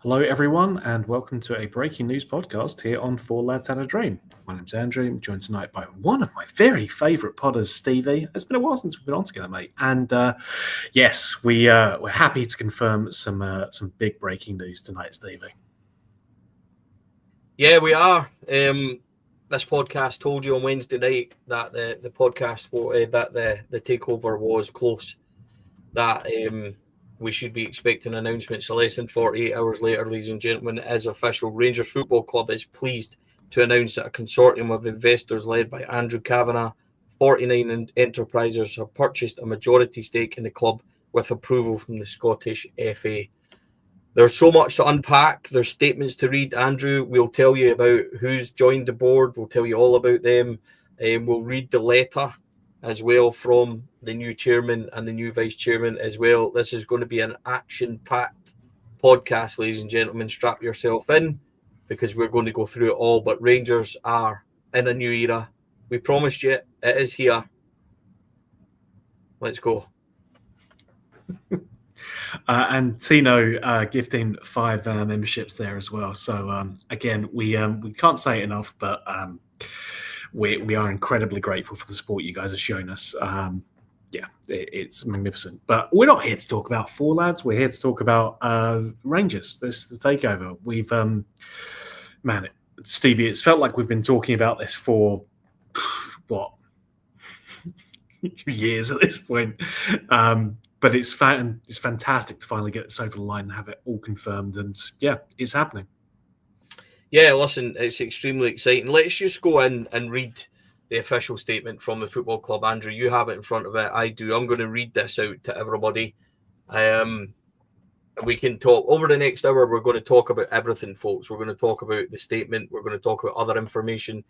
Hello, everyone, and welcome to a breaking news podcast here on Four Lads Had a Dream. My name's Andrew. I'm joined tonight by one of my very favourite podders, Stevie. It's been a while since we've been on together, mate. And yes, we're happy to confirm some big breaking news tonight, Stevie. Yeah, we are. This podcast told you on Wednesday night that the podcast that the takeover was close. That we should be expecting announcements less than 48 hours later, ladies and gentlemen. As official, Rangers Football Club is pleased to announce that a consortium of investors led by Andrew Kavanagh, 49 Enterprises, have purchased a majority stake in the club with approval from the Scottish FA. There's so much to unpack. There's statements to read. Andrew, we'll tell you about who's joined the board. We'll tell you all about them. We'll read the letter as well from the new chairman and the new vice chairman as well. This is going to be an action-packed podcast, ladies and gentlemen. Strap yourself in because we're going to go through it all. But Rangers are in a new era. We promised you it is here. Let's go. And Tino gifting 5 memberships there as well. So again, we can't say it enough, but we are incredibly grateful for the support you guys have shown us. It's magnificent. But we're not here to talk about Four Lads. We're here to talk about Rangers. This is the takeover. We've Stevie, it's felt like we've been talking about this for what years at this point. But it's fantastic to finally get this over the line and have it all confirmed. And yeah, it's happening. Yeah, listen, it's extremely exciting. Let's just go in and read the official statement from the football club. Andrew, you have it in front of it. I do. I'm going to read this out to everybody. We can talk over the next hour. We're going to talk about everything, folks. We're going to talk about the statement. We're going to talk about other information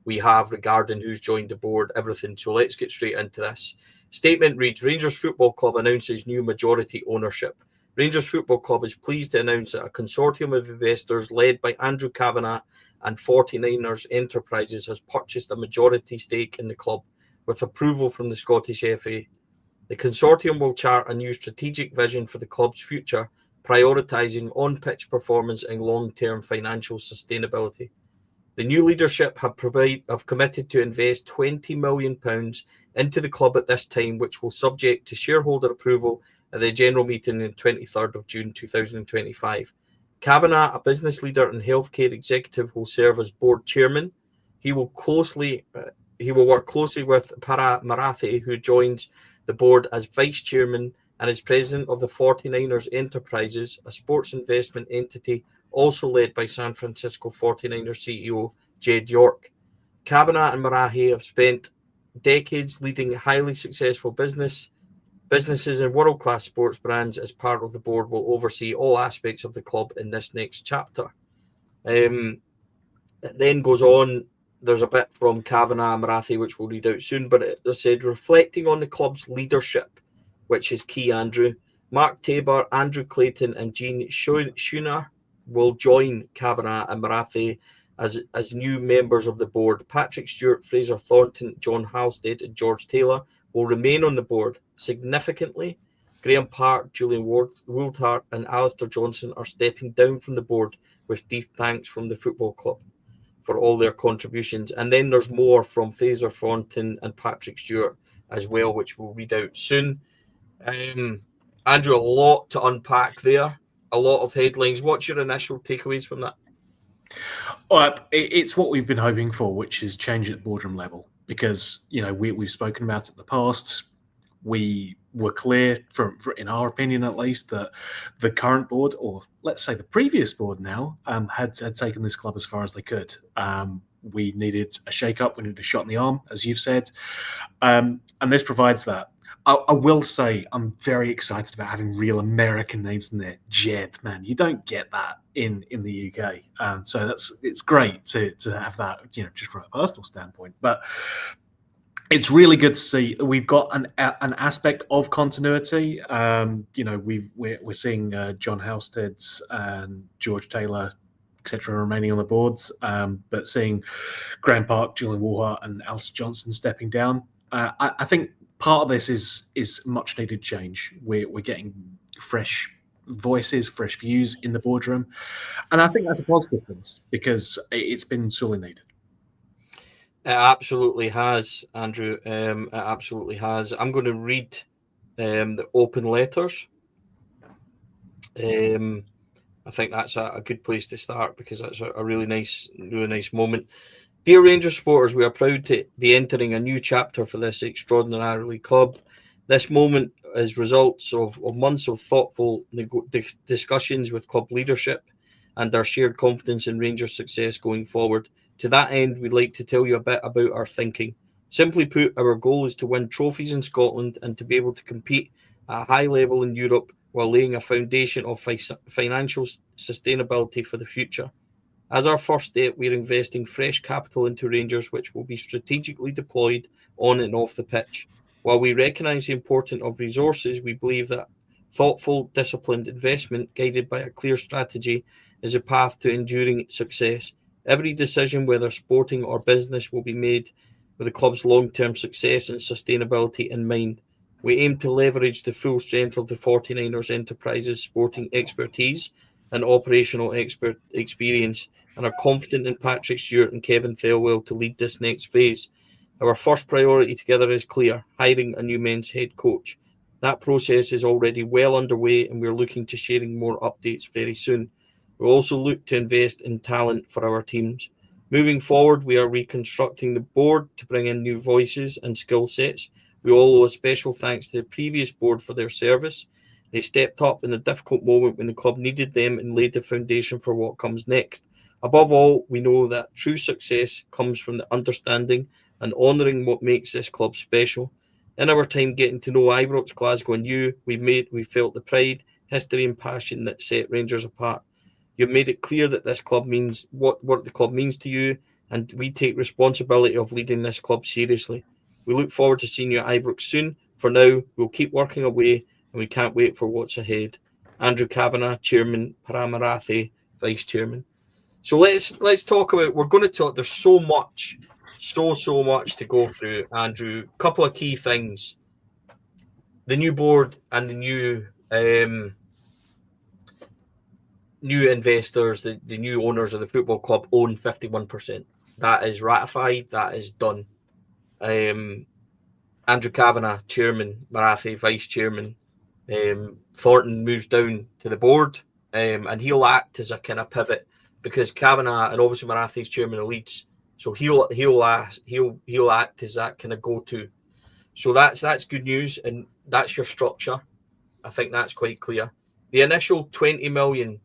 we have regarding who's joined the board, everything. So let's get straight into this. Statement reads, Rangers Football Club announces new majority ownership. Rangers Football Club is pleased to announce that a consortium of investors led by Andrew Kavanagh and 49ers Enterprises has purchased a majority stake in the club with approval from the Scottish FA. The consortium will chart a new strategic vision for the club's future, prioritising on-pitch performance and long-term financial sustainability. The new leadership have committed to invest £20 million into the club at this time, which will subject to shareholder approval at the general meeting on 23rd of June 2025. Kavanagh, a business leader and healthcare executive, will serve as board chairman. He will work closely with Para Marathi, who joins the board as vice chairman and is president of the 49ers Enterprises, a sports investment entity also led by San Francisco 49ers CEO Jed York. Kavanagh and Marathi have spent decades leading highly successful businesses and world-class sports brands. As part of the board, will oversee all aspects of the club in this next chapter. It then goes on. There's a bit from Kavanagh and Marathi, which we'll read out soon, but it said, reflecting on the club's leadership, which is key, Andrew, Mark Tabor, Andrew Clayton and Gene Schooner will join Kavanagh and Marathi as new members of the board. Patrick Stewart, Fraser Thornton, John Halstead and George Taylor will remain on the board. Significantly, Graham Park, Julian Woolhart and Alistair Johnson are stepping down from the board with deep thanks from the football club for all their contributions. And then there's more from Fraser Thornton and Patrick Stewart as well, which we'll read out soon. Andrew, a lot to unpack there, a lot of headlines. What's your initial takeaways from that? It's what we've been hoping for, which is change at the boardroom level. Because, we've spoken about it in the past. We were clear, in our opinion at least, that the current board, or let's say the previous board now, had taken this club as far as they could. We needed a shake-up, we needed a shot in the arm, as you've said. And this provides that. I will say I'm very excited about having real American names in there. Jed, man, you don't get that in the UK. So it's great to have that, just from a personal standpoint. But it's really good to see that we've got an aspect of continuity. We're seeing John Halstead and George Taylor, etc., remaining on the boards, but seeing Graham Park, Julian Woolhart, and Alistair Johnson stepping down. I think part of this is much needed change. We're getting fresh voices, fresh views in the boardroom. And I think that's a positive for us because it's been sorely needed. It absolutely has, Andrew. It absolutely has. I'm going to read the open letters. I think that's a good place to start because that's a really nice moment. Dear Rangers supporters, we are proud to be entering a new chapter for this extraordinarily club. This moment is results of months of thoughtful discussions with club leadership and our shared confidence in Rangers' success going forward. To that end, we'd like to tell you a bit about our thinking. Simply put, our goal is to win trophies in Scotland and to be able to compete at a high level in Europe while laying a foundation of financial sustainability for the future. As our first step, we're investing fresh capital into Rangers, which will be strategically deployed on and off the pitch. While we recognise the importance of resources, we believe that thoughtful, disciplined investment guided by a clear strategy is a path to enduring success. Every decision, whether sporting or business, will be made with the club's long-term success and sustainability in mind. We aim to leverage the full strength of the 49ers Enterprises sporting expertise and operational experience, and are confident in Patrick Stewart and Kevin Thelwell to lead this next phase. Our first priority together is clear: hiring a new men's head coach. That process is already well underway, and we're looking to sharing more updates very soon. We'll also look to invest in talent for our teams. Moving forward, we are reconstructing the board to bring in new voices and skill sets. We all owe a special thanks to the previous board for their service. They stepped up in a difficult moment when the club needed them and laid the foundation for what comes next. Above all, we know that true success comes from the understanding and honouring what makes this club special. In our time getting to know Ibrox, Glasgow and you, we felt the pride, history and passion that set Rangers apart. You've made it clear that this club means what the club means to you, and we take responsibility of leading this club seriously. We look forward to seeing you at Ibrox soon. For now, we'll keep working away, and we can't wait for what's ahead. Andrew Kavanagh, Chairman, Paramarathi, Vice Chairman. So let's talk about, we're going to talk, there's so much to go through, Andrew. A couple of key things. The new board and the new investors, the new owners of the football club own 51%. That is ratified. That is done. Andrew Kavanagh, Chairman, Marathi, Vice Chairman. Thornton moves down to the board, and he'll act as a kind of pivot because Kavanagh and obviously Marathi's Chairman of Leeds, so he'll act as that kind of go-to. So that's good news, and that's your structure. I think that's quite clear. The initial 20 million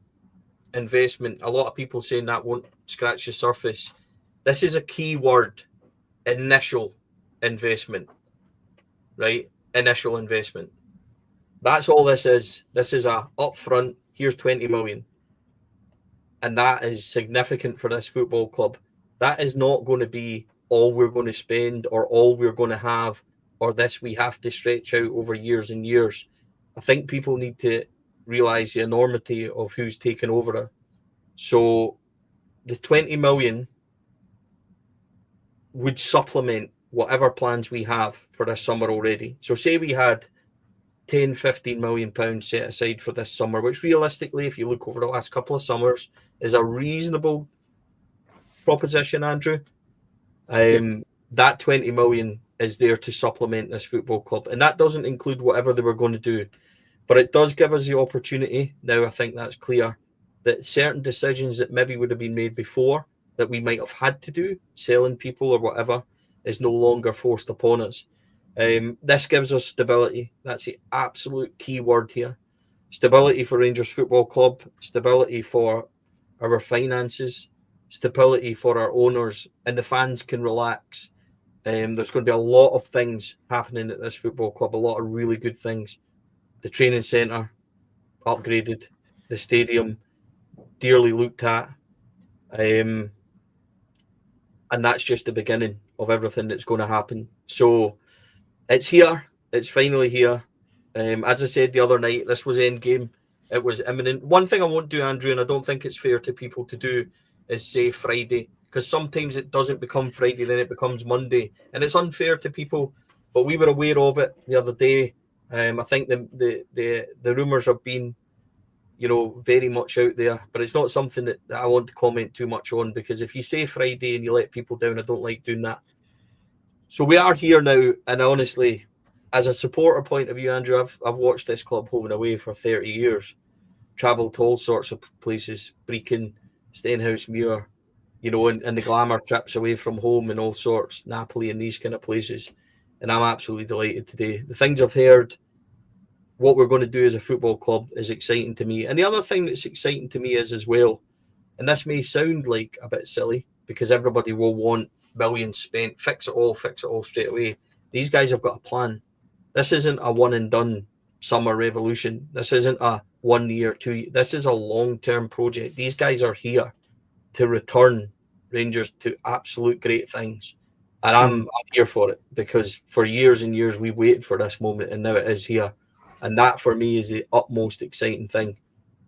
investment, a lot of people saying that won't scratch the surface. This is a key word: initial investment, right? Initial investment. That's all this is. This is a upfront, here's 20 million. And that is significant for this football club. That is not going to be all we're going to spend or all we're going to have, or this we have to stretch out over years and years. I think people need to realise the enormity of who's taken over it. So the 20 million would supplement whatever plans we have for this summer already. So say we had 10, 15 million pounds set aside for this summer, which realistically, if you look over the last couple of summers, is a reasonable proposition, Andrew. That 20 million is there to supplement this football club. And that doesn't include whatever they were going to do. But it does give us the opportunity, now I think that's clear, that certain decisions that maybe would have been made before that we might have had to do, selling people or whatever, is no longer forced upon us. This gives us stability. That's the absolute key word here. Stability for Rangers Football Club, stability for our finances, stability for our owners, and the fans can relax. There's going to be a lot of things happening at this football club, a lot of really good things. The training centre, upgraded. The stadium, dearly looked at. And that's just the beginning of everything that's going to happen. So it's here. It's finally here. As I said the other night, this was end game. It was imminent. One thing I won't do, Andrew, and I don't think it's fair to people to do, is say Friday, because sometimes it doesn't become Friday, then it becomes Monday, and it's unfair to people. But we were aware of it the other day. I think the rumours have been very much out there, but it's not something that I want to comment too much on, because if you say Friday and you let people down, I don't like doing that. So we are here now, and honestly, as a supporter point of view, Andrew, I've watched this club home and away for 30 years, travelled to all sorts of places, Brecon, Stenhousemuir, and the glamour trips away from home and all sorts, Napoli and these kind of places. And I'm absolutely delighted today. The things I've heard, what we're going to do as a football club is exciting to me. And the other thing that's exciting to me is as well, and this may sound like a bit silly because everybody will want millions spent, fix it all straight away. These guys have got a plan. This isn't a one and done summer revolution. This isn't a 1 year, 2 year. This is a long-term project. These guys are here to return Rangers to absolute great things. And I'm here for it, because for years and years we waited for this moment, and now it is here. And that for me is the utmost exciting thing.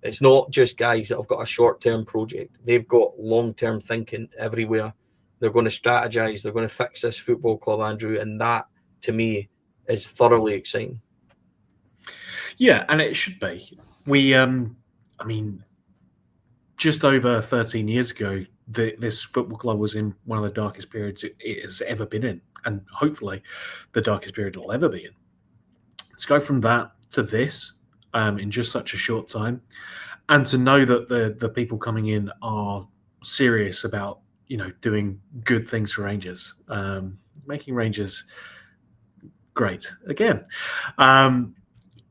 It's not just guys that have got a short-term project. They've got long-term thinking everywhere. They're going to strategize. They're going to fix this football club, Andrew. And that, to me, is thoroughly exciting. Yeah, and it should be. We, just over 13 years ago, this football club was in one of the darkest periods it has ever been in, and hopefully the darkest period it'll ever be in. To go from that to this in just such a short time, and to know that the people coming in are serious about doing good things for Rangers, making Rangers great again.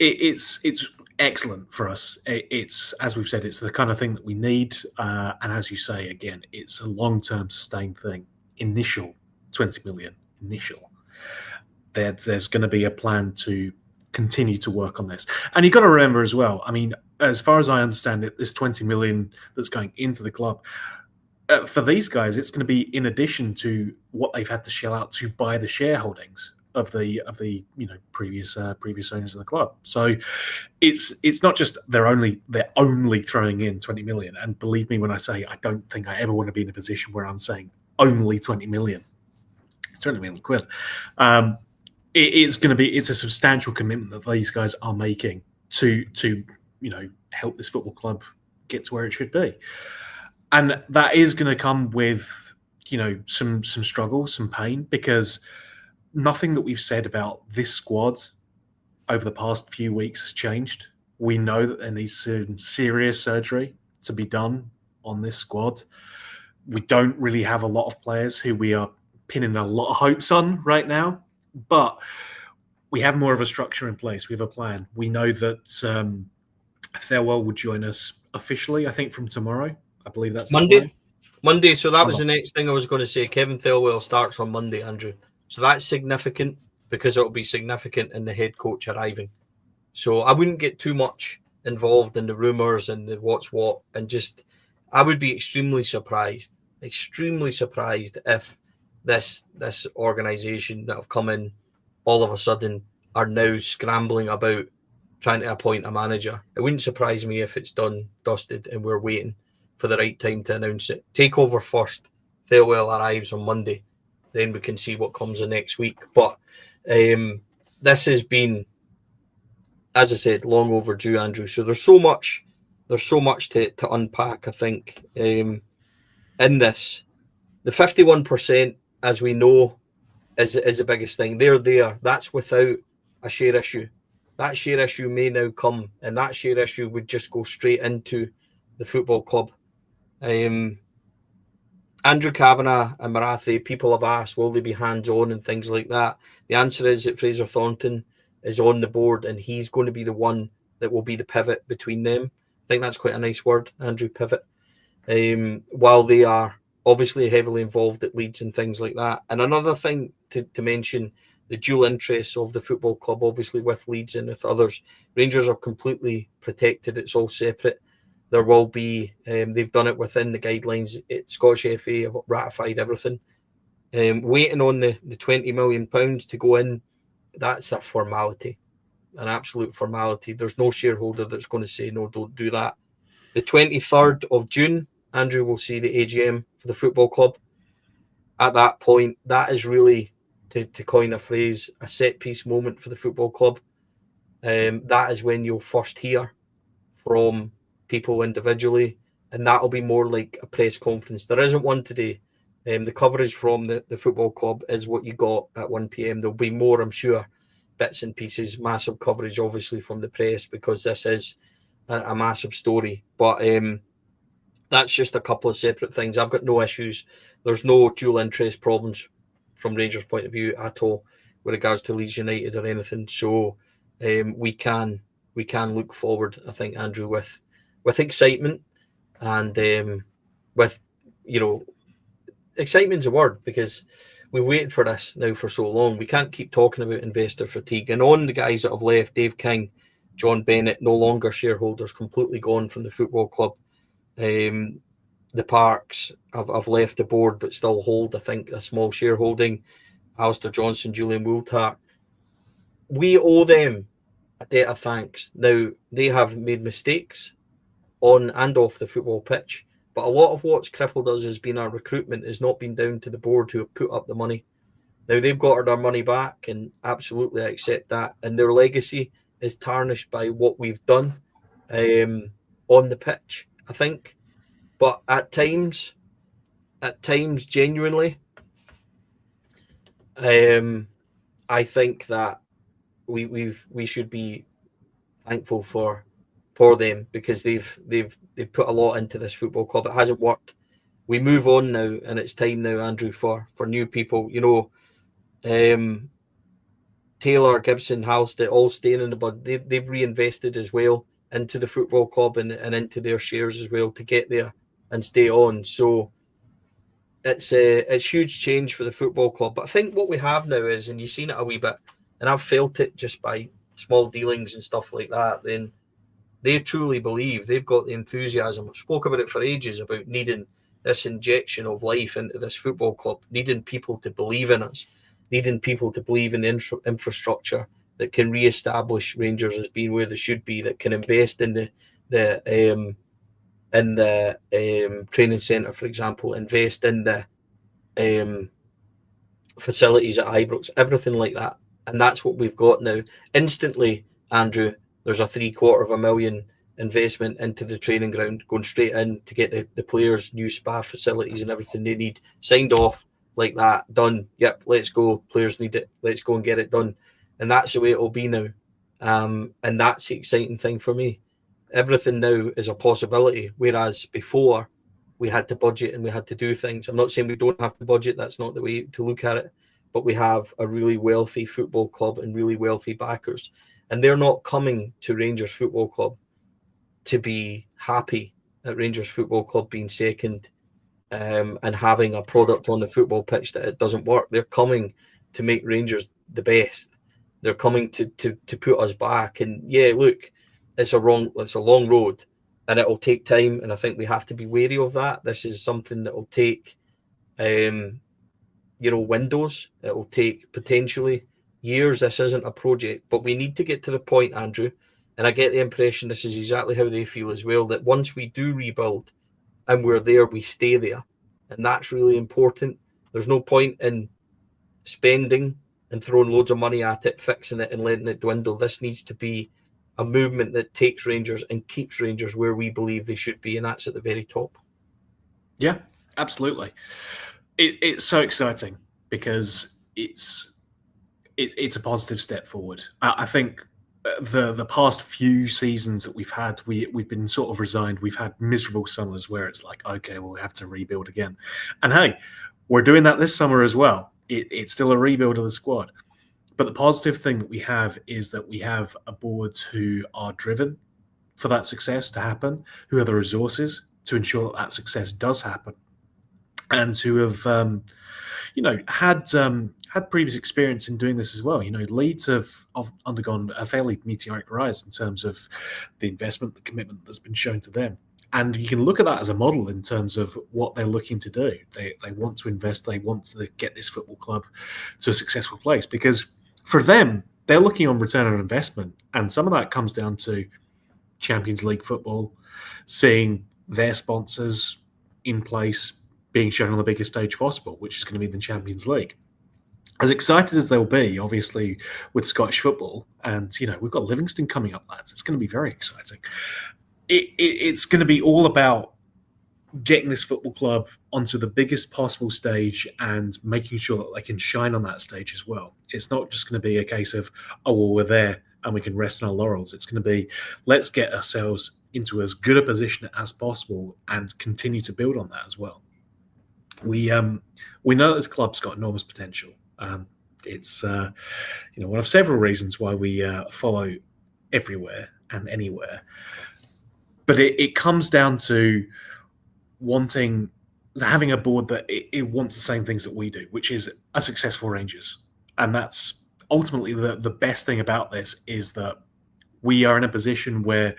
It's excellent for us. It's, as we've said, it's the kind of thing that we need. And as you say, again, it's a long-term sustained thing. Initial 20 million, initial. There's going to be a plan to continue to work on this. And you've got to remember as well, as far as I understand it, this 20 million that's going into the club, for these guys, it's going to be in addition to what they've had to shell out to buy the shareholdings of the previous owners of the club. So it's not just they're only throwing in 20 million. And believe me when I say I don't think I ever want to be in a position where I'm saying only 20 million. It's 20 million quid. It's a substantial commitment that these guys are making to help this football club get to where it should be. And that is going to come with some struggle, some pain, because nothing that we've said about this squad over the past few weeks has changed. We know that there needs some serious surgery to be done on this squad. We don't really have a lot of players who we are pinning a lot of hopes on right now, but we have more of a structure in place. We have a plan. We know that Farewell will join us officially, I think, from tomorrow. I believe that's Monday. So that was the next thing I was going to say. Kevin Thelwell starts on Monday, Andrew. So that's significant, because it'll be significant in the head coach arriving. So I wouldn't get too much involved in the rumours and the what's what, and I would be extremely surprised if this organisation that have come in all of a sudden are now scrambling about trying to appoint a manager. It wouldn't surprise me if it's done, dusted, and we're waiting for the right time to announce it. Takeover first. Farewell arrives on Monday. Then we can see what comes the next week. But this has been, as I said, long overdue, Andrew. So there's so much to unpack, I think, in this. The 51%, as we know, is the biggest thing. They're there. That's without a share issue. That share issue may now come, and that share issue would just go straight into the football club. Andrew Kavanagh and Marathi, people have asked, will they be hands-on and things like that? The answer is that Fraser Thornton is on the board, and he's going to be the one that will be the pivot between them. I think that's quite a nice word, Andrew, pivot. While they are obviously heavily involved at Leeds and things like that. And another thing to mention, the dual interests of the football club, obviously with Leeds and with others. Rangers are completely protected. It's all separate. There will be, they've done it within the guidelines. Scottish FA have ratified everything. Waiting on the £20 million to go in, that's a formality, an absolute formality. There's no shareholder that's going to say, no, don't do that. The 23rd of June, Andrew will see the AGM for the football club. At that point, that is really, to coin a phrase, a set-piece moment for the football club. That is when you'll first hear from people individually, and that'll be more like a press conference. There isn't one today. The coverage from the football club is what you got at 1 p.m. There'll be more, I'm sure, bits and pieces, massive coverage, obviously, from the press, because this is a massive story. But that's just a couple of separate things. I've got no issues. There's no dual interest problems from Rangers' point of view at all with regards to Leeds United or anything. So we can look forward, I think, Andrew, with excitement and with, excitement's a word, because we waited for this now for so long. We can't keep talking about investor fatigue. And on the guys that have left, Dave King, John Bennett, no longer shareholders, completely gone from the football club. The Parks have left the board but still hold, I think, a small shareholding. Alistair Johnson, Julian Wooltart. We owe them a debt of thanks. Now, they have made mistakes on and off the football pitch, but a lot of what's crippled us has been our recruitment, has not been down to the board who have put up the money. Now, they've got their money back, and absolutely I accept that. And their legacy is tarnished by what we've done on the pitch, I think. But at times, genuinely, I think that we should be thankful for them, because they've put a lot into this football club. It hasn't worked. We move on now, and it's time now, Andrew, for new people. Taylor, Gibson, Halstead, all staying in the bud. They've reinvested as well into the football club and into their shares as well to get there and stay on. So it's huge change for the football club. But I think what we have now is, and you've seen it a wee bit, and I've felt it just by small dealings and stuff like that, then they truly believe, they've got the enthusiasm. I've spoke about it for ages, about needing this injection of life into this football club, needing people to believe in us, needing people to believe in the infrastructure that can re-establish Rangers as being where they should be, that can invest in the training centre, for example, invest in the facilities at Ibrox, everything like that. And that's what we've got now. Instantly, Andrew, there's a $750,000 investment into the training ground, going straight in to get the players new spa facilities and everything they need signed off like that, done. Yep, let's go. Players need it. Let's go and get it done. And that's the way it will be now. And that's the exciting thing for me. Everything now is a possibility, whereas before we had to budget and we had to do things. I'm not saying we don't have to budget. That's not the way to look at it. But we have a really wealthy football club and really wealthy backers. And they're not coming to Rangers Football Club to be happy at Rangers Football Club being second and having a product on the football pitch that it doesn't work. They're coming to make Rangers the best. They're coming to put us back. And yeah, look, it's a long road, and it'll take time. And I think we have to be wary of that. This is something that will take, windows. It will take potentially years. This isn't a project, but we need to get to the point, Andrew. And I get the impression this is exactly how they feel as well, that once we do rebuild and we're there, we stay there. And that's really important. There's no point in spending and throwing loads of money at it, fixing it and letting it dwindle. This needs to be a movement that takes Rangers and keeps Rangers where we believe they should be, and that's at the very top. Yeah, absolutely. It's so exciting because it's a positive step forward. I think the past few seasons that we've had, we've been sort of resigned. We've had miserable summers where it's like, okay, well, we have to rebuild again. And hey, we're doing that this summer as well. It's still a rebuild of the squad. But the positive thing that we have is that we have a board who are driven for that success to happen, who have the resources to ensure that success does happen, and who have, had previous experience in doing this as well. Leeds have undergone a fairly meteoric rise in terms of the investment, the commitment that's been shown to them. And you can look at that as a model in terms of what they're looking to do. They want to invest. They want to get this football club to a successful place, because for them, they're looking on return on investment. And some of that comes down to Champions League football, seeing their sponsors in place, being shown on the biggest stage possible, which is going to be the Champions League. As excited as they'll be, obviously, with Scottish football, and we've got Livingston coming up, lads. It's going to be very exciting. it's going to be all about getting this football club onto the biggest possible stage and making sure that they can shine on that stage as well. It's not just going to be a case of, oh, well, we're there and we can rest on our laurels. It's going to be, let's get ourselves into as good a position as possible and continue to build on that as well. We know this club's got enormous potential. It's one of several reasons why we follow everywhere and anywhere. But it comes down to having a board that it wants the same things that we do, which is a successful Rangers. And that's ultimately the best thing about this, is that we are in a position where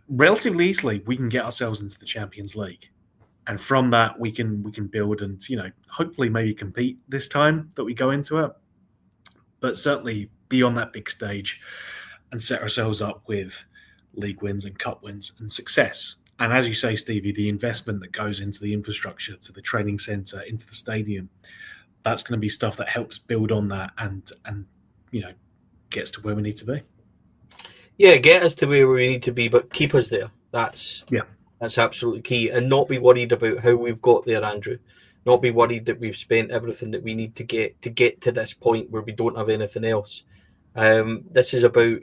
relatively easily we can get ourselves into the Champions League. And from that we can build and, hopefully maybe compete this time that we go into it. But certainly be on that big stage and set ourselves up with league wins and cup wins and success. And as you say, Stevie, the investment that goes into the infrastructure, to the training centre, into the stadium, that's going to be stuff that helps build on that and gets to where we need to be. Yeah, get us to where we need to be, but keep us there. That's absolutely key. And not be worried about how we've got there, Andrew. Not be worried that we've spent everything that we need to get to this point where we don't have anything else. This is about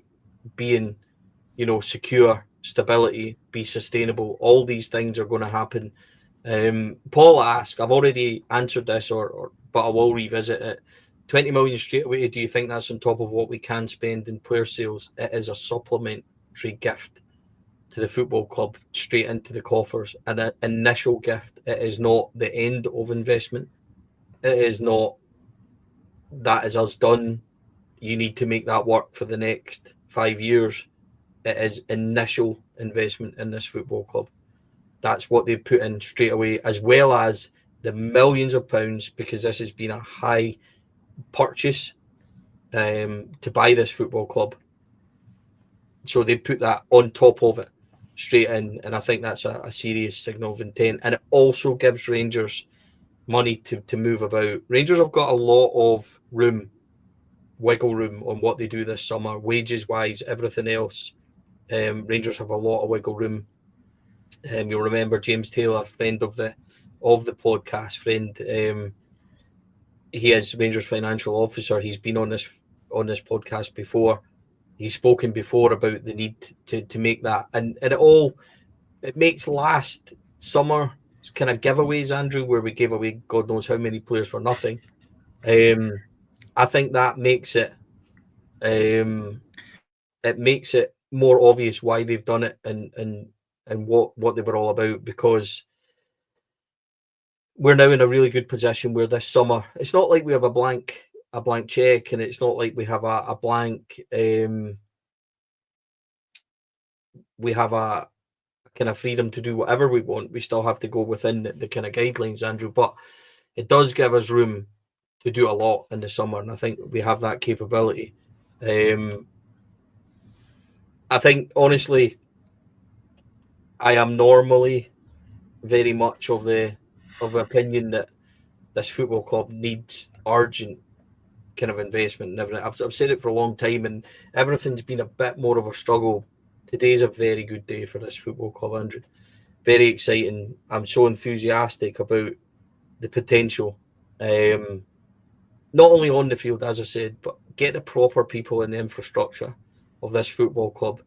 being, secure, stability, be sustainable. All these things are going to happen. Paul asked, I've already answered this, but I will revisit it. 20 million straight away, do you think that's on top of what we can spend in player sales? It is a supplementary gift to the football club, straight into the coffers, an initial gift. It is not the end of investment. It is not, that is us done, you need to make that work for the next 5 years. It is initial investment in this football club. That's what they put in straight away, as well as the millions of pounds, because this has been a high purchase to buy this football club. So they put that on top of it straight in, and I think that's a serious signal of intent. And it also gives Rangers money to move about. Rangers have got a lot of wiggle room on what they do this summer, wages wise, everything else. Rangers have a lot of wiggle room. You'll remember James Taylor, friend of the podcast, he is Rangers financial officer. He's been on this podcast before. He's spoken before about the need to make that, and it makes last summer kind of giveaways, Andrew, where we gave away God knows how many players for nothing. I think that makes it more obvious why they've done it and what they were all about, because we're now in a really good position where this summer, it's not like we have a blank check, and it's not like we have a blank we have a kind of freedom to do whatever we want. We still have to go within the kind of guidelines, Andrew, but it does give us room to do a lot in the summer, and I think we have that capability. I think, honestly, I am normally very much of the opinion that this football club needs urgent kind of investment and everything. I've said it for a long time, and everything's been a bit more of a struggle. Today's a very good day for this football club, Andrew. Very exciting. I'm so enthusiastic about the potential. Not only on the field, as I said, but get the proper people in the infrastructure of this football club,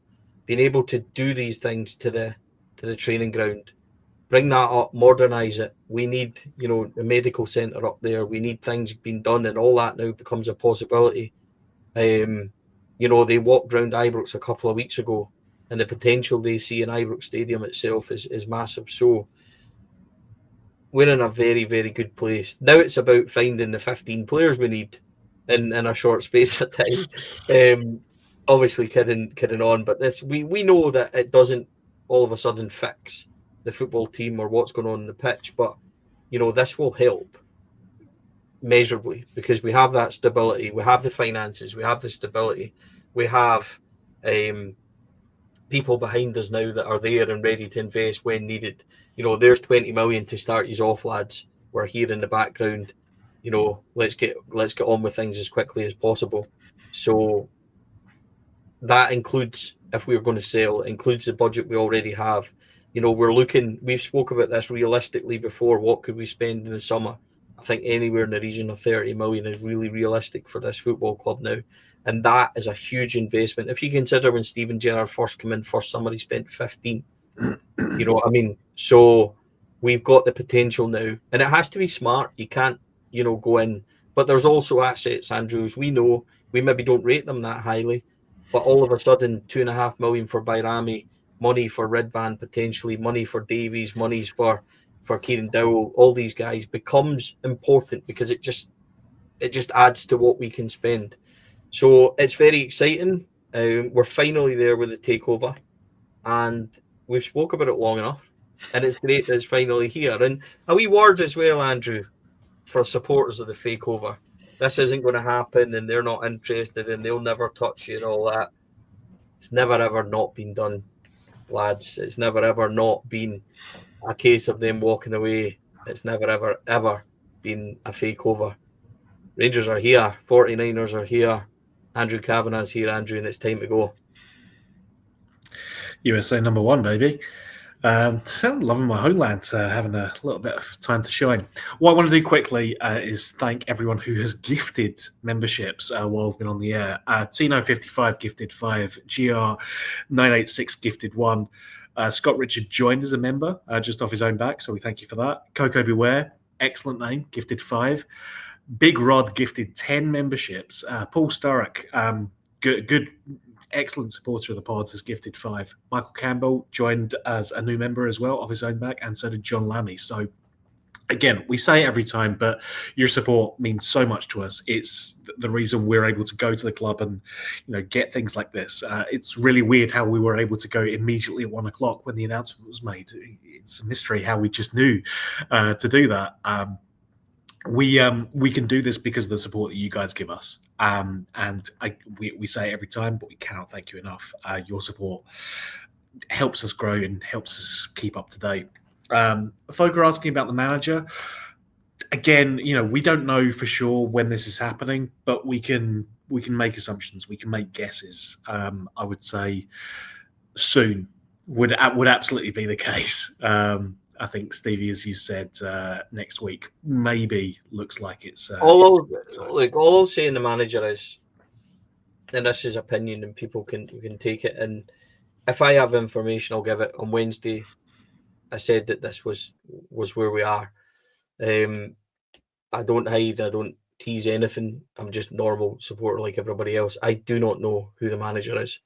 being able to do these things to the training ground, bring that up, modernise it. We need, a medical centre up there. We need things being done, and all that now becomes a possibility. They walked around Ibrox a couple of weeks ago, and the potential they see in Ibrox Stadium itself is massive. So we're in a very, very good place. Now it's about finding the 15 players we need in a short space of time. Obviously, kidding on, but we know that it doesn't all of a sudden fix the football team or what's going on in the pitch, but this will help measurably, because we have that stability, we have the finances, we have the stability, we have people behind us now that are there and ready to invest when needed. There's 20 million to start you off, lads. We're here in the background. Let's get on with things as quickly as possible. So that includes, if we're going to sell, it includes the budget we already have. We've spoke about this realistically before. What could we spend in the summer? I think anywhere in the region of 30 million is really realistic for this football club now. And that is a huge investment. If you consider when Steven Gerrard first came in, first summer, he spent 15. You know what I mean? So we've got the potential now. And it has to be smart. You can't, go in. But there's also assets, Andrews. We know we maybe don't rate them that highly. But all of a sudden, 2.5 million for Bayrami, money for Redband potentially, money for Davies, monies for Kieran Dowell, all these guys becomes important because it just adds to what we can spend. So it's very exciting. We're finally there with the takeover, and we've spoke about it long enough. And it's great that it's finally here. And a wee word as well, Andrew, for supporters of the fakeover. This isn't going to happen, and they're not interested, and they'll never touch you and all that. It's never ever not been done, lads. It's never ever not been a case of them walking away. It's never ever ever been a fake over. Rangers are here. 49ers are here. Andrew Kavanagh's here, Andrew, and it's time to go. USA #1, baby. Loving my homeland, having a little bit of time to shine. What I want to do quickly is thank everyone who has gifted memberships while we've been on the air. Tino55 gifted 5, GR986 gifted 1. Scott Richard joined as a member just off his own back, so we thank you for that. Coco Beware, excellent name, gifted 5. Big Rod gifted 10 memberships. Paul Sturrock, good excellent supporter of the pods, has gifted 5. Michael Campbell joined as a new member as well of his own back, and so did John Lammy. So again, we say it every time, but your support means so much to us. It's the reason we're able to go to the club and get things like this. It's really weird how we were able to go immediately at 1 o'clock when the announcement was made. It's a mystery how we just knew to do that. We can do this because of the support that you guys give us. We say it every time, but we cannot thank you enough. Your support helps us grow and helps us keep up to date. Folk are asking about the manager. Again, we don't know for sure when this is happening, but we can make assumptions. We can make guesses. I would say soon would absolutely be the case. I think, Stevie, as you said, next week maybe looks like it's. All I'll say in the manager is, and this is opinion, and people can take it. And if I have information, I'll give it. On Wednesday, I said that this was where we are. I don't hide. I don't tease anything. I'm just normal supporter like everybody else. I do not know who the manager is.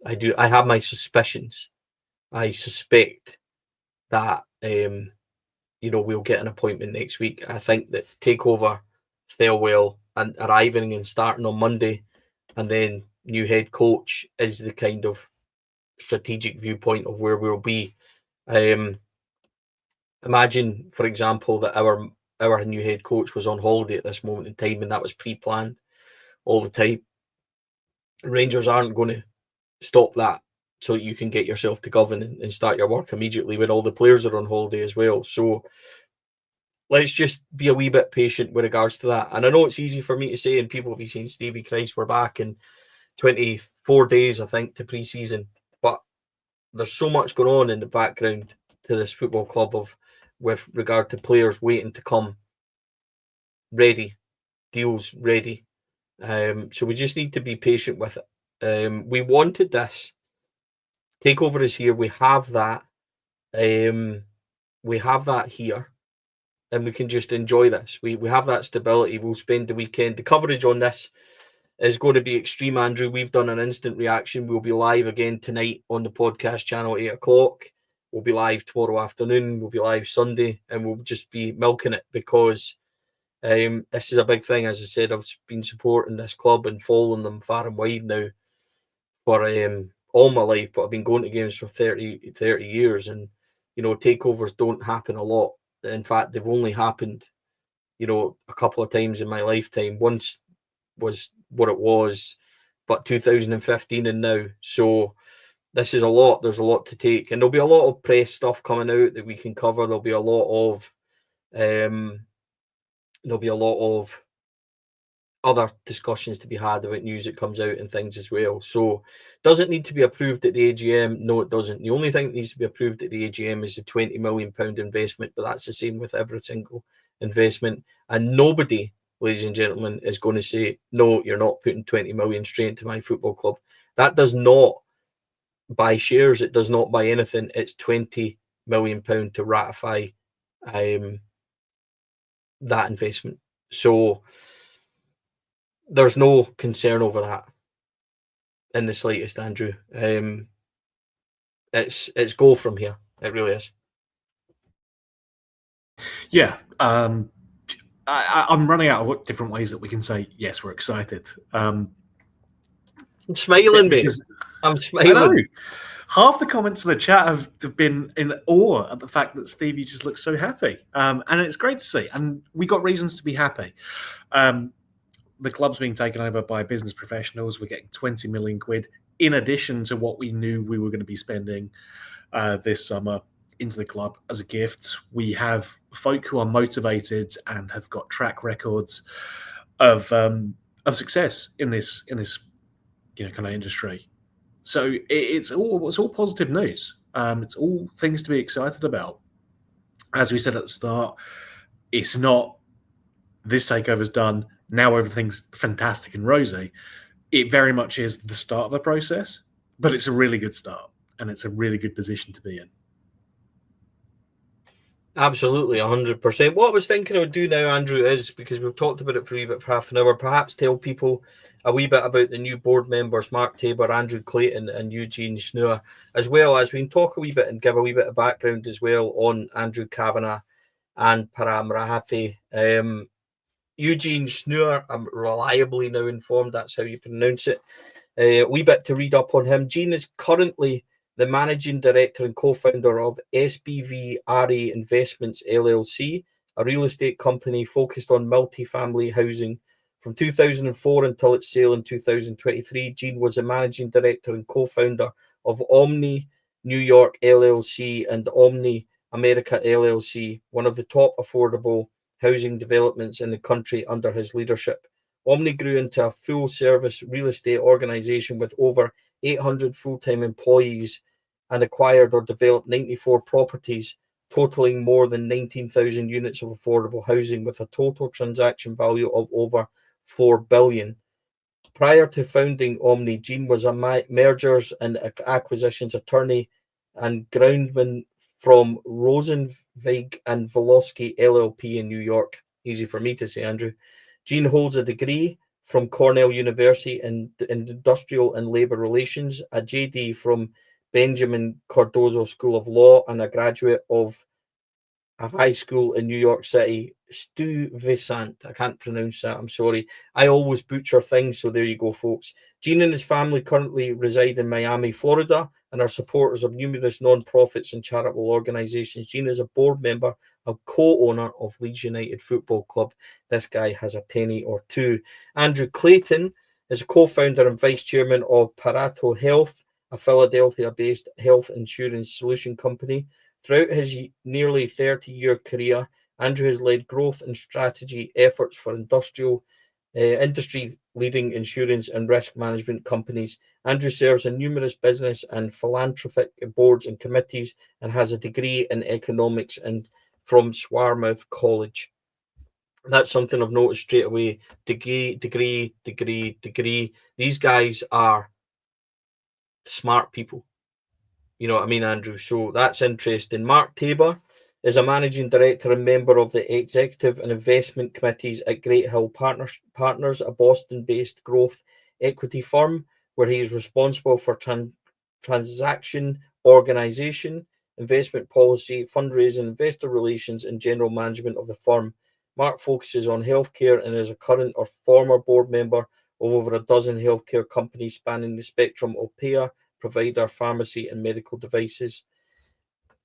I have my suspicions. I suspect that we'll get an appointment next week. I think that takeover, farewell, and arriving and starting on Monday, and then new head coach is the kind of strategic viewpoint of where we'll be. Imagine, for example, that our new head coach was on holiday at this moment in time, and that was pre-planned all the time. Rangers aren't going to stop that so you can get yourself to govern and start your work immediately when all the players are on holiday as well. So let's just be a wee bit patient with regards to that. And I know it's easy for me to say, and people will be saying, Stevie Christ, we're back in 24 days, I think, to pre-season. But there's so much going on in the background to this football club with regard to players waiting to come ready, deals ready. So we just need to be patient with it. We wanted this. Takeover is here. We have that. We have that here, and we can just enjoy this. We have that stability. We'll spend the weekend. The coverage on this is going to be extreme, Andrew. We've done an instant reaction. We'll be live again tonight on the podcast channel at 8 o'clock. We'll be live tomorrow afternoon. We'll be live Sunday, and we'll just be milking it because this is a big thing. As I said, I've been supporting this club and following them far and wide now for all my life, but I've been going to games for 30 years, and takeovers don't happen a lot. In fact, they've only happened a couple of times in my lifetime. Once was what it was, but 2015 and now. So this is a lot. There's a lot to take, and there'll be a lot of press stuff coming out that we can cover. There'll be a lot of other discussions to be had about news that comes out and things as well. So does it need to be approved at the AGM? No, it doesn't. The only thing that needs to be approved at the AGM is the £20 million investment, but that's the same with every single investment. And nobody, ladies and gentlemen, is going to say, no, you're not putting 20 million straight into my football club. That does not buy shares. It does not buy anything. It's £20 million to ratify that investment. So there's no concern over that in the slightest, Andrew. It's go from here. It really is. Yeah. I'm running out of different ways that we can say, yes, we're excited. I'm smiling, mate. I'm smiling. I know. Half the comments in the chat have been in awe at the fact that Stevie just looks so happy. And it's great to see. And we got reasons to be happy. The club's being taken over by business professionals. We're getting 20 million quid in addition to what we knew we were going to be spending this summer into the club as a gift. We have folk who are motivated and have got track records of success in this kind of industry. So it's all positive news. It's all things to be excited about. As we said at the start, it's not this takeover's done, now everything's fantastic and rosy. It very much is the start of the process, but it's a really good start and it's a really good position to be in. Absolutely, 100%. What I was thinking I would do now, Andrew, is, because we've talked about it for a wee bit for half an hour, perhaps tell people a wee bit about the new board members, Mark Tabor, Andrew Clayton and Eugene Schnur, as well as we can talk a wee bit and give a wee bit of background as well on Andrew Kavanagh and Param Rahathi. Eugene Schnur, I'm reliably now informed that's how you pronounce it. A wee bit to read up on him. Gene is currently the managing director and co-founder of SBV Investments LLC, a real estate company focused on multi-family housing. From 2004 until its sale in 2023, Gene was the managing director and co-founder of Omni New York LLC and Omni America LLC, one of the top affordable housing developments in the country under his leadership. Omni grew into a full-service real estate organization with over 800 full-time employees and acquired or developed 94 properties, totaling more than 19,000 units of affordable housing with a total transaction value of over $4 billion. Prior to founding Omni, Gene was a mergers and acquisitions attorney and groundman from Rosenvig and Volosky LLP in New York. Easy for me to say, Andrew. Gene holds a degree from Cornell University in Industrial and Labor Relations, a JD from Benjamin Cardozo School of Law, and a graduate of a high school in New York City, Stuyvesant. I can't pronounce that, I'm sorry. I always butcher things, so there you go, folks. Gene and his family currently reside in Miami, Florida, and are supporters of numerous non-profits and charitable organizations. Gene is a board member and co-owner of Leeds United Football Club. This guy has a penny or two. Andrew Clayton is a co-founder and vice chairman of Parato Health, a Philadelphia-based health insurance solution company. Throughout his nearly 30-year career, Andrew has led growth and strategy efforts for industry-leading insurance and risk management companies. Andrew serves on numerous business and philanthropic boards and committees and has a degree in economics and from Swarthmouth College. That's something I've noticed straight away. Degree. These guys are smart people. You know what I mean, Andrew? So that's interesting. Mark Tabor is a managing director and member of the executive and investment committees at Great Hill Partners, a Boston-based growth equity firm, where he is responsible for transaction organization, investment policy, fundraising, investor relations, and general management of the firm. Mark focuses on healthcare and is a current or former board member of over a dozen healthcare companies spanning the spectrum of payer, provider, pharmacy, and medical devices.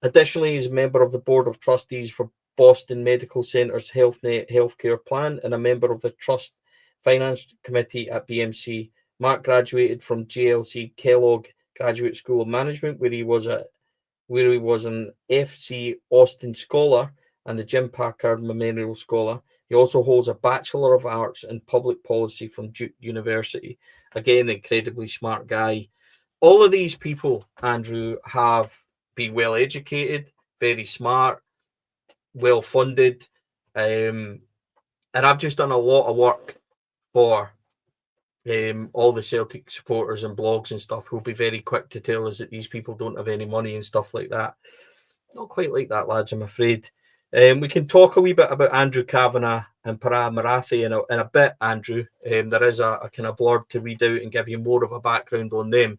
Additionally, he's a member of the board of trustees for Boston Medical Center's HealthNet healthcare plan and a member of the Trust Finance Committee at BMC. Mark graduated from JLC Kellogg Graduate School of Management, where he was an FC Austin Scholar and the Jim Packard Memorial Scholar. He also holds a Bachelor of Arts in Public Policy from Duke University. Again, incredibly smart guy. All of these people, Andrew, have been well educated, very smart, well funded. And I've just done a lot of work for all the Celtic supporters and blogs and stuff who'll be very quick to tell us that these people don't have any money and stuff like that. Not quite like that, lads, I'm afraid. We can talk a wee bit about Andrew Kavanagh and Parag Marathi in a bit, Andrew. There is a kind of blurb to read out and give you more of a background on them.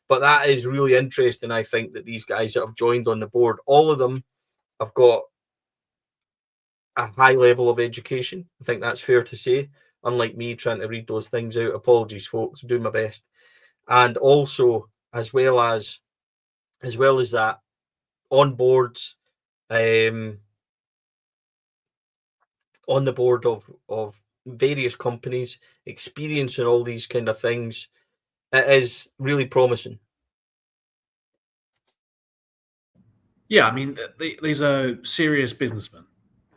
But that is really interesting, I think, that these guys that have joined on the board, all of them have got a high level of education. I think that's fair to say. Unlike me trying to read those things out. Apologies, folks. I'm doing my best. And also, as well as that, on boards, on the board of various companies, experiencing all these kind of things, it is really promising. Yeah, I mean, these are serious businessmen.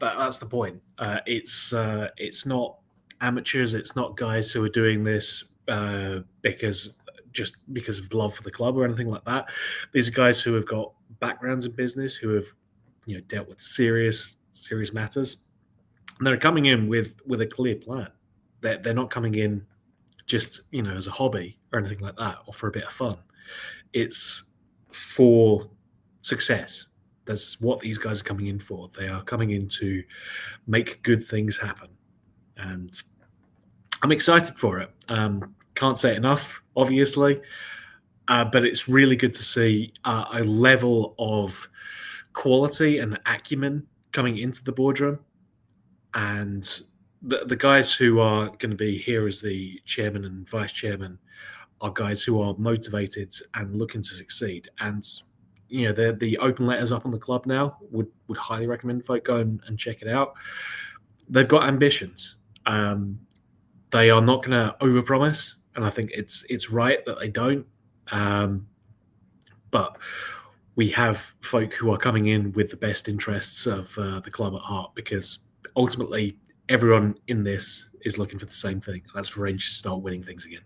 That's the point. It's not amateurs. It's not guys who are doing this because of love for the club or anything like that. These are guys who have got backgrounds in business, who have dealt with serious matters, and they're coming in with a clear plan. They're not coming in just as a hobby or anything like that, or for a bit of fun. It's for success. That's what these guys are coming in for. They are coming in to make good things happen, and I'm excited for it. Can't say it enough, obviously, but it's really good to see a level of quality and acumen coming into the boardroom. And the guys who are going to be here as the chairman and vice chairman are guys who are motivated and looking to succeed. And the open letters up on the club now would highly recommend folk go and check it out. They've got ambitions. They are not going to overpromise, and I think it's right that they don't. But we have folk who are coming in with the best interests of the club at heart, because ultimately everyone in this is looking for the same thing, and that's for Rangers to start winning things again.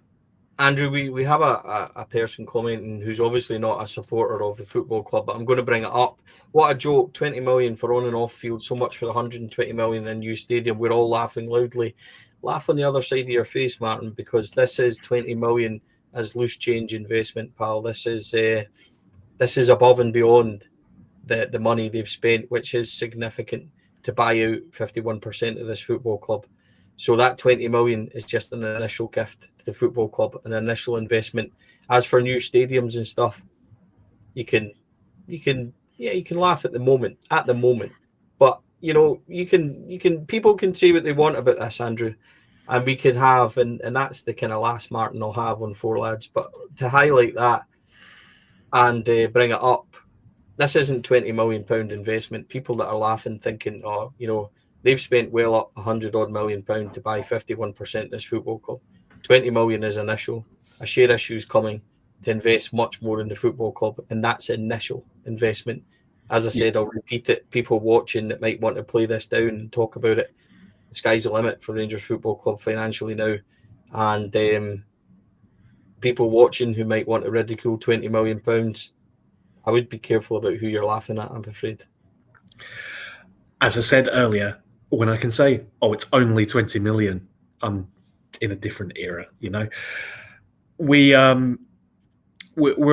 Andrew, we have a person commenting who's obviously not a supporter of the football club, but I'm going to bring it up. What a joke, 20 million for on and off field, so much for the 120 million in a new stadium. We're all laughing loudly. Laugh on the other side of your face, Martin, because this is 20 million as loose change investment, pal. This is above and beyond the money they've spent, which is significant, to buy out 51% of this football club. So that 20 million is just an initial gift to the football club, an initial investment. As for new stadiums and stuff, you can laugh at the moment, but people can say what they want about this, Andrew, and we can have, and that's the kind of last Martin I'll have on Four Lads. But to highlight that and bring it up, this isn't £20 million investment. People that are laughing, thinking, they've spent well up £100 odd million to buy 51% of this football club. 20 million is initial. A share issue is coming to invest much more in the football club, and that's initial investment. As I said, I'll repeat it. People watching that might want to play this down and talk about it. The sky's the limit for Rangers Football Club financially now, and people watching who might want to ridicule £20 million, I would be careful about who you're laughing at, I'm afraid. As I said earlier, when I can say, it's only 20 million, I'm in a different era, we're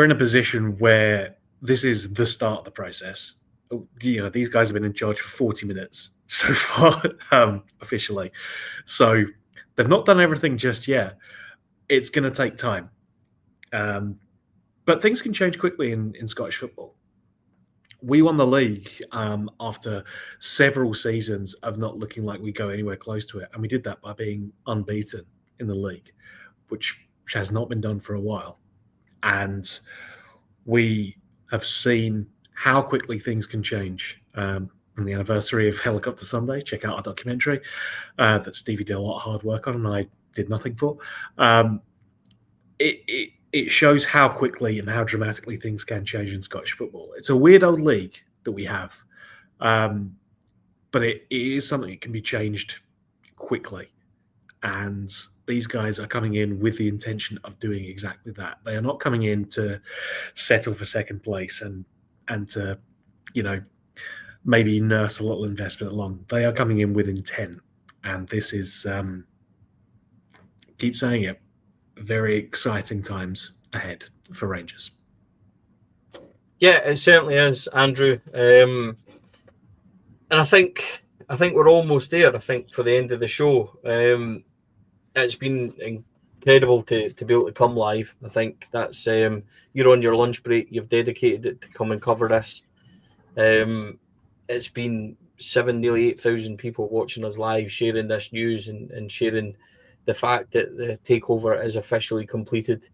in a position where this is the start of the process. These guys have been in charge for 40 minutes so far, officially. So they've not done everything just yet. It's going to take time. But things can change quickly in Scottish football. We won the league after several seasons of not looking like we go anywhere close to it. And we did that by being unbeaten in the league, which has not been done for a while. And we have seen how quickly things can change. On the anniversary of Helicopter Sunday, check out our documentary that Stevie did a lot of hard work on and I did nothing for. It shows how quickly and how dramatically things can change in Scottish football. It's a weird old league that we have, but it is something that can be changed quickly. And these guys are coming in with the intention of doing exactly that. They are not coming in to settle for second place and to, maybe nurse a little investment along. They are coming in with intent. And this is, keep saying it, very exciting times ahead for Rangers. Yeah, it certainly is, Andrew. And I think we're almost there. I think for the end of the show, it's been incredible to be able to come live. I think that's you're on your lunch break. You've dedicated it to come and cover this. It's been nearly 8,000 people watching us live, sharing this news and sharing the fact that the takeover is officially completed.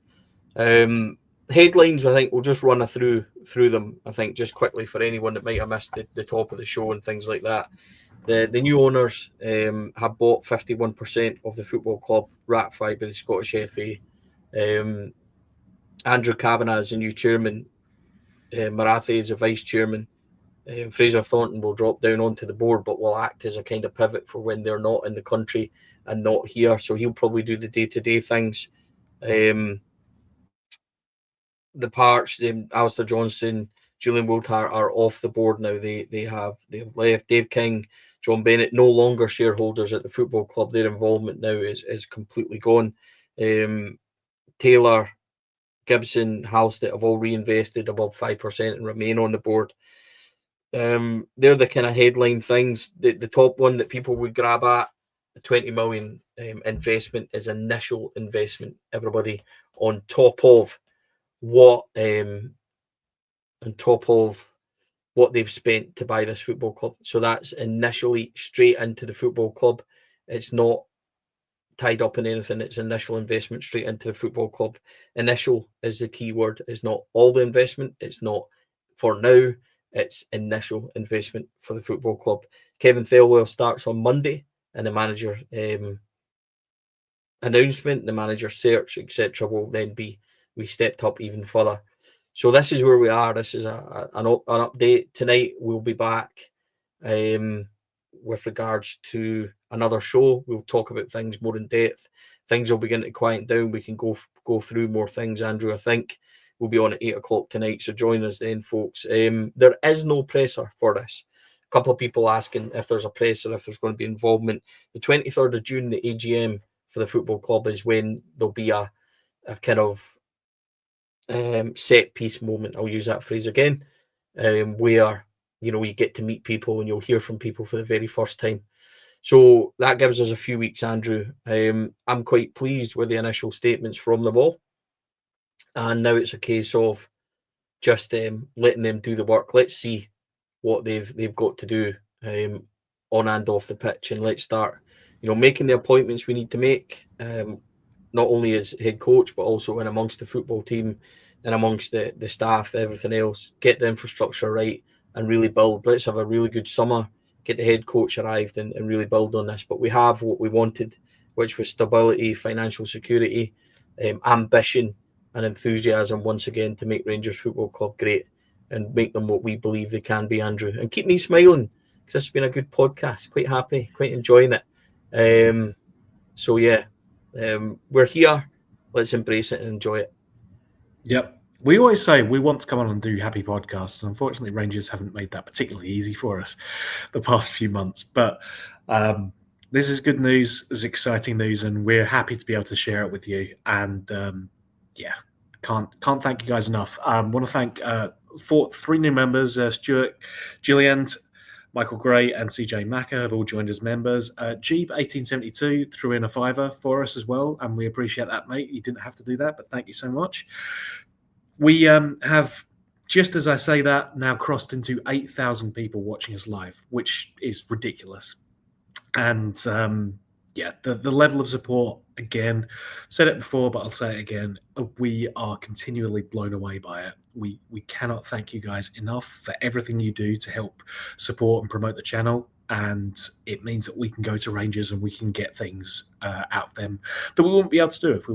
Headlines, I think we'll just run through them. I think just quickly for anyone that might have missed the top of the show and things like that. The new owners have bought 51% of the football club, ratified by the Scottish FA. Andrew Kavanagh is the new chairman. Marathi is a vice chairman. Fraser Thornton will drop down onto the board, but will act as a kind of pivot for when they're not in the country and not here. So he'll probably do the day-to-day things. The parts, Alistair Johnson, Julian Woolhart are off the board now. They've left. Dave King, John Bennett, no longer shareholders at the football club. Their involvement now is completely gone. Taylor, Gibson, Halstead have all reinvested above 5% and remain on the board. They're the kind of headline things. The top one that people would grab at, the 20 million investment is initial investment, everybody, on top of what they've spent to buy this football club. So that's initially straight into the football club. It's not tied up in anything. It's initial investment straight into the football club. Initial is the key word. It's not all the investment. It's not for now. It's initial investment for the football club. Kevin Thelwell starts on Monday, and the manager announcement, the manager search, etc., will then be stepped up even further. So this is where we are. This is an update. Tonight we'll be back with regards to another show. We'll talk about things more in depth. Things will begin to quiet down. We can go through more things, Andrew. I think we'll be on at 8 o'clock tonight, so join us then, folks. There is no presser for this. A couple of people asking if there's a presser, if there's going to be involvement. The 23rd of June, the AGM for the football club is when there'll be a kind of set piece moment. I'll use that phrase again, where you get to meet people and you'll hear from people for the very first time. So that gives us a few weeks, Andrew. I'm quite pleased with the initial statements from them all, and now it's a case of just letting them do the work. Let's see what they've got to do on and off the pitch, and let's start making the appointments we need to make, not only as head coach but also in amongst the football team and amongst the staff, everything else. Get the infrastructure right and really build. Let's have a really good summer, get the head coach arrived and really build on this. But we have what we wanted, which was stability, financial security, ambition and enthusiasm once again to make Rangers Football Club great and make them what we believe they can be, Andrew. And keep me smiling, because this has been a good podcast. Quite happy, quite enjoying it. So yeah, we're here. Let's embrace it and enjoy it. Yep. We always say we want to come on and do happy podcasts. Unfortunately, Rangers haven't made that particularly easy for us the past few months. But this is good news, this is exciting news, and we're happy to be able to share it with you. And can't thank you guys enough. Want to thank three new members: Stuart, Gillian, Michael Gray, and CJ Macker have all joined as members. Jeep 1872 threw in a $5 for us as well, and we appreciate that, mate. You didn't have to do that, but thank you so much. We have, just as I say that, now crossed into 8,000 people watching us live, which is ridiculous. And the level of support, again, said it before, but I'll say it again, we are continually blown away by it. We cannot thank you guys enough for everything you do to help support and promote the channel. And it means that we can go to Rangers and we can get things out of them that we wouldn't be able to do if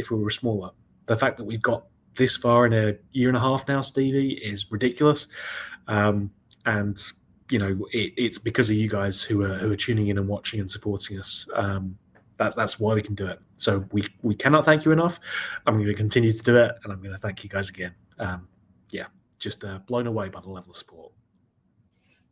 we were smaller. The fact that we've got this far in a year and a half now, Stevie, is ridiculous. And it's because of you guys who are tuning in and watching and supporting us. That's why we can do it. So we cannot thank you enough. I'm going to continue to do it, and I'm going to thank you guys again. Just blown away by the level of support.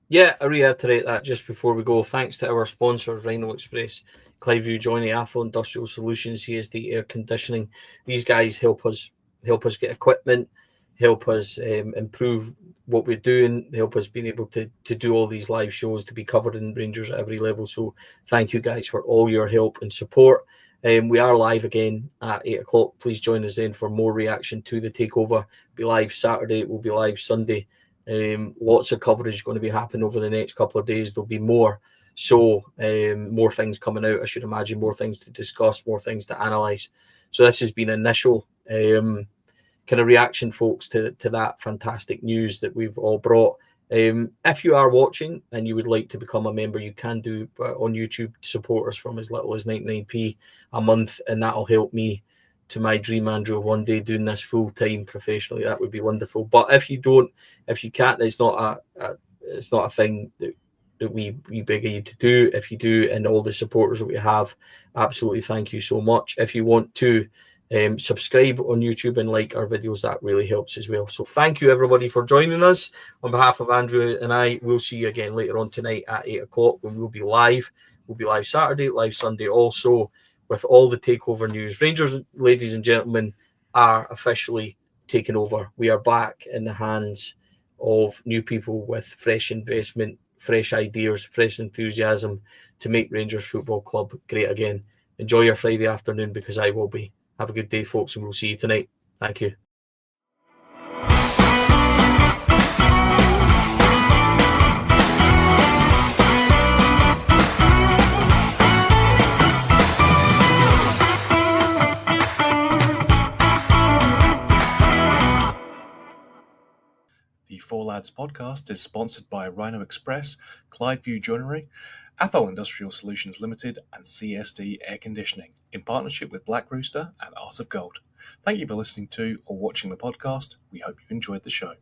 Yeah, I reiterate that just before we go. Thanks to our sponsors, Rhino Express, Cliveview, Johnny, Athol Industrial Solutions, CSD Air Conditioning. These guys help us get equipment, help us improve what we're doing, help us being able to do all these live shows, to be covered in Rangers at every level. So thank you guys for all your help and support. We are live again at 8 o'clock. Please join us in for more reaction to the takeover. Be live Saturday. We'll be live Sunday. Lots of coverage going to be happening over the next couple of days. There'll be more. So more things coming out, I should imagine, more things to discuss, more things to analyse. So this has been initial kind of reaction, folks, to that fantastic news that we've all brought. If you are watching and you would like to become a member, you can do on YouTube. Support us from as little as 99p a month, and that'll help me to my dream, Andrew, of one day doing this full time professionally. That would be wonderful. But if you can't, it's not a thing that we beg you to do. If you do, and all the supporters that we have, absolutely thank you so much. If you want to subscribe on YouTube and like our videos, that really helps as well. So thank you everybody for joining us. On behalf of Andrew and I, we'll see you again later on tonight at 8 o'clock when we'll be live. We'll be live Saturday, live Sunday also, with all the takeover news. Rangers, ladies and gentlemen, are officially taken over. We are back in the hands of new people with fresh investment, fresh ideas, fresh enthusiasm to make Rangers Football Club great again. Enjoy your Friday afternoon, because I will be. Have a good day, folks, and we'll see you tonight. Thank you. The Four Lads podcast is sponsored by Rhino Express, Cliveview Joinery, Athol Industrial Solutions Limited, and CSD Air Conditioning, in partnership with Black Rooster and Art of Gold. Thank you for listening to or watching the podcast. We hope you enjoyed the show.